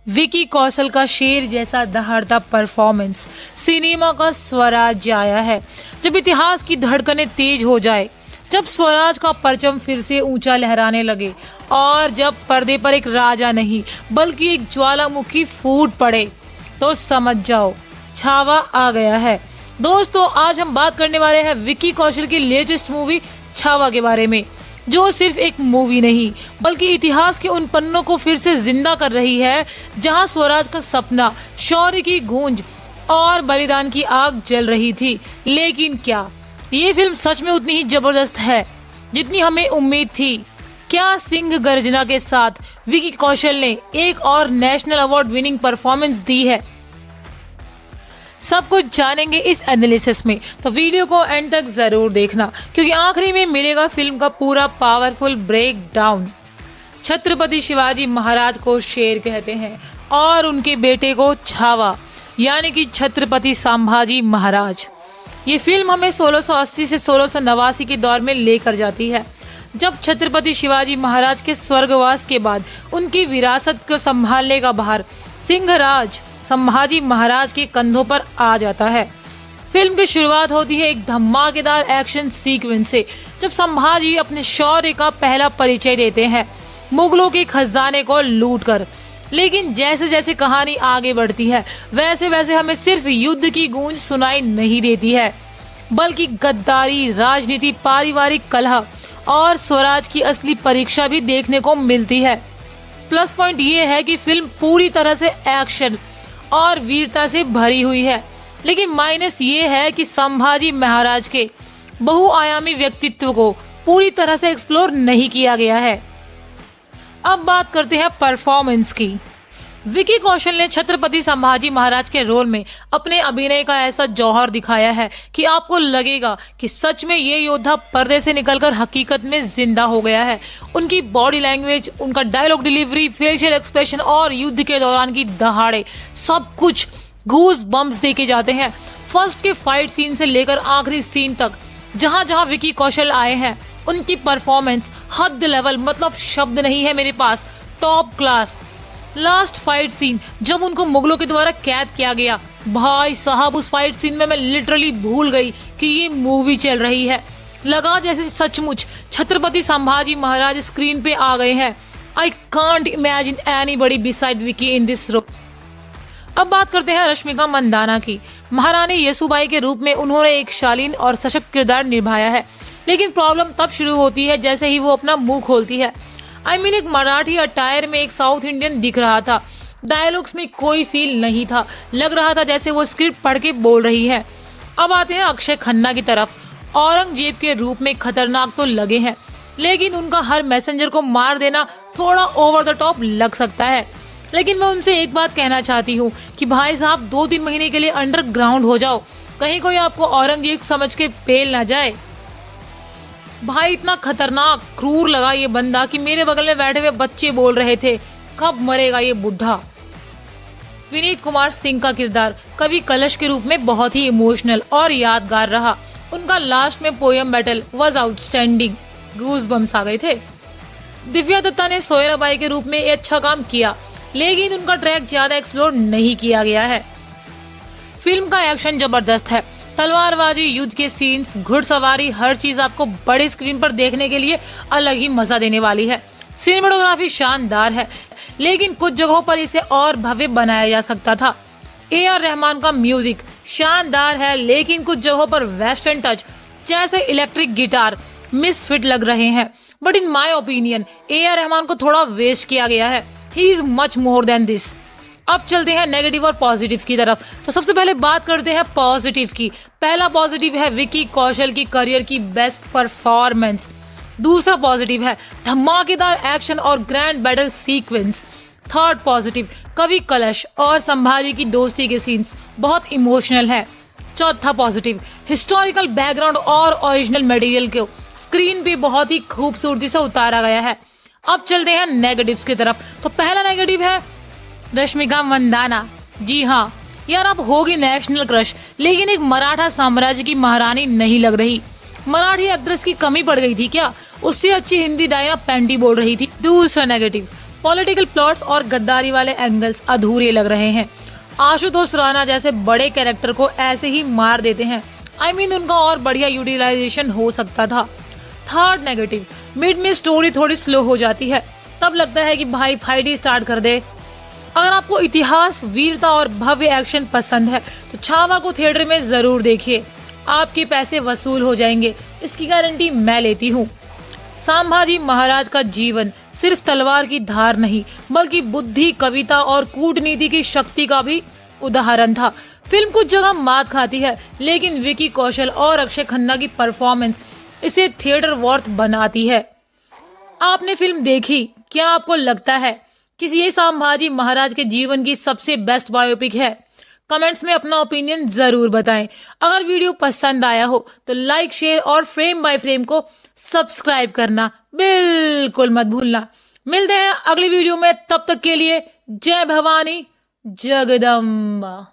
विकी कौशल का शेर जैसा दहाड़ता परफॉर्मेंस सिनेमा का स्वराज आया है। जब इतिहास की धड़कनें तेज हो जाए, जब स्वराज का परचम फिर से ऊंचा लहराने लगे और जब पर्दे पर एक राजा नहीं बल्कि एक ज्वालामुखी फूट पड़े, तो समझ जाओ छावा आ गया है। दोस्तों, आज हम बात करने वाले हैं विकी कौशल की लेटेस्ट मूवी छावा के बारे में, जो सिर्फ एक मूवी नहीं बल्कि इतिहास के उन पन्नों को फिर से जिंदा कर रही है जहां स्वराज का सपना, शौर्य की गूंज और बलिदान की आग जल रही थी। लेकिन क्या ये फिल्म सच में उतनी ही जबरदस्त है जितनी हमें उम्मीद थी? क्या सिंह गर्जना के साथ विकी कौशल ने एक और नेशनल अवार्ड विनिंग परफॉर्मेंस दी है? सब कुछ जानेंगे इस एनालिसिस में, तो वीडियो को एंड तक जरूर देखना क्योंकि आखिरी में मिलेगा फिल्म का पूरा powerful breakdown. Chhatrapati Shivaji Maharaj को शेर कहते हैं और उनके बेटे को छावा, यानी कि छत्रपति संभाजी महाराज। ये फिल्म हमें 1680 से 1689 के दौर में लेकर जाती है, जब छत्रपति शिवाजी महाराज के स्वर्गवास के बाद उनकी विरासत को संभालने का भार सिंहराज संभाजी महाराज के कंधों पर आ जाता है। फिल्म की शुरुआत होती है एक धमाकेदार एक्शन सीक्वेंस से, जब संभाजी अपने शौर्य का पहला परिचय देते हैं मुगलों के खजाने को लूटकर। लेकिन जैसे जैसे कहानी आगे बढ़ती है वैसे वैसे हमें सिर्फ युद्ध की गूंज सुनाई नहीं देती है, बल्कि गद्दारी, राजनीति, पारिवारिक कलह और स्वराज की असली परीक्षा भी देखने को मिलती है। प्लस पॉइंट ये है कि फिल्म पूरी तरह से एक्शन और वीरता से भरी हुई है, लेकिन माइनस ये है कि संभाजी महाराज के बहुआयामी व्यक्तित्व को पूरी तरह से एक्सप्लोर नहीं किया गया है। अब बात करते हैं परफॉर्मेंस की। विकी कौशल ने छत्रपति संभाजी महाराज के रोल में अपने अभिनय का ऐसा जौहर दिखाया है कि आपको लगेगा कि सच में ये योद्धा पर्दे से निकलकर हकीकत में जिंदा हो गया है। उनकी बॉडी लैंग्वेज, उनका डायलॉग डिलीवरी, फेशियल एक्सप्रेशन और युद्ध के दौरान की दहाड़े, सब कुछ गूज बम्प्स देके जाते हैं। फर्स्ट के फाइट सीन से लेकर आखिरी सीन तक जहां जहां विकी कौशल आए हैं, उनकी परफॉर्मेंस हद लेवल, मतलब शब्द नहीं है मेरे पास, top class. Last fight scene जब उनको मुगलों के द्वारा कैद किया गया, भाई साहब उस फाइट सीन में मैं लिटरली भूल गई कि ये मूवी चल रही है। लगा जैसे सचमुच छत्रपति संभाजी महाराज स्क्रीन पे आ गए हैं। I can't imagine anybody beside Vicky in this role. अब बात करते हैं रश्मिका मंदाना की। महारानी येसुबाई के रूप में उन्होंने एक शालीन और सशक्त किरदार निभाया है, लेकिन प्रॉब्लम तब शुरू होती है जैसे ही वो अपना मुंह खोलती है। एक मराठी अटायर में एक साउथ इंडियन दिख रहा था। डायलॉग्स में कोई फील नहीं था, लग रहा था जैसे वो स्क्रिप्ट पढ़ के बोल रही है। अब आते हैं अक्षय खन्ना की तरफ। औरंगजेब के रूप में खतरनाक तो लगे हैं, लेकिन उनका हर मैसेंजर को मार देना थोड़ा ओवर द टॉप लग सकता है। लेकिन मैं उनसे एक बात कहना चाहती हूँ कि भाई साहब 2-3 महीने के लिए अंडरग्राउंड हो जाओ, कहीं कोई आपको औरंगजेब समझ के पेल ना जाए। भाई इतना खतरनाक क्रूर लगा ये बंदा कि मेरे बगल में बैठे हुए बच्चे बोल रहे थे कब मरेगा ये बुढ़ा। विनीत कुमार सिंह का किरदार कवि कलश के रूप में बहुत ही इमोशनल और यादगार रहा। उनका लास्ट में poem battle was outstanding, goosebumps आ गए थे। दिव्या दत्ता ने सोयराबाई के रूप में अच्छा काम किया, लेकिन उनका ट्रैक ज्यादा एक्सप्लोर नहीं किया गया है। फिल्म का एक्शन जबरदस्त है, तलवारबाजी, युद्ध के सीन्स, घुड़सवारी, हर चीज आपको बड़े स्क्रीन पर देखने के लिए अलग ही मजा देने वाली है। सिनेमेटोग्राफी शानदार है, लेकिन कुछ जगहों पर इसे और भव्य बनाया जा सकता था। AR रहमान का म्यूजिक शानदार है, लेकिन कुछ जगहों पर वेस्टर्न टच जैसे इलेक्ट्रिक गिटार मिसफिट लग रहे हैं। But in my opinion AR Rahman को थोड़ा वेस्ट किया गया है। He is much more than this. अब चलते हैं नेगेटिव और पॉजिटिव की तरफ। तो सबसे पहले बात करते हैं पॉजिटिव की। पहला पॉजिटिव है विकी कौशल की करियर की बेस्ट परफॉर्मेंस। दूसरा पॉजिटिव है धमाकेदार एक्शन और grand battle sequence. Third positive कवि कलश और संभाजी की दोस्ती के सीन्स बहुत इमोशनल है। चौथा पॉजिटिव हिस्टोरिकल बैकग्राउंड और ओरिजिनल मटेरियल को स्क्रीन पे बहुत ही खूबसूरती से उतारा गया है। अब चलते हैं नेगेटिव्स की तरफ। तो पहला नेगेटिव है रश्मिका मंदाना। जी हाँ यार, आप होगी नेशनल क्रश, लेकिन एक मराठा साम्राज्य की महारानी नहीं लग रही। मराठी एक्ट्रेस की कमी पड़ गई थी क्या? उससे अच्छी हिंदी डायना पेंटी बोल रही थी। दूसरा नेगेटिव पॉलिटिकल प्लॉट्स और गद्दारी वाले एंगल्स अधूरे लग रहे हैं। आशुतोष राणा जैसे बड़े कैरेक्टर को ऐसे ही मार देते हैं। उनका और बढ़िया यूटिलाइजेशन हो सकता था। थर्ड नेगेटिव, मिड में स्टोरी थोड़ी स्लो हो जाती है, तब लगता है कि भाई फाइट ही स्टार्ट कर दे। अगर आपको इतिहास, वीरता और भव्य एक्शन पसंद है तो छावा को थिएटर में जरूर देखिए, आपके पैसे वसूल हो जाएंगे, इसकी गारंटी मैं लेती हूँ। संभाजी महाराज का जीवन सिर्फ तलवार की धार नहीं बल्कि बुद्धि, कविता और कूटनीति की शक्ति का भी उदाहरण था। फिल्म कुछ जगह मात खाती है, लेकिन विकी कौशल और अक्षय खन्ना की परफॉर्मेंस इसे थिएटर वर्थ बनाती है। आपने फिल्म देखी, क्या आपको लगता है कि ये संभाजी महाराज के जीवन की सबसे बेस्ट बायोपिक है? कमेंट्स में अपना ओपिनियन जरूर बताएं। अगर वीडियो पसंद आया हो तो लाइक, शेयर और फ्रेम बाय फ्रेम को सब्सक्राइब करना बिल्कुल मत भूलना। मिलते हैं अगली वीडियो में, तब तक के लिए जय भवानी जगदम्बा।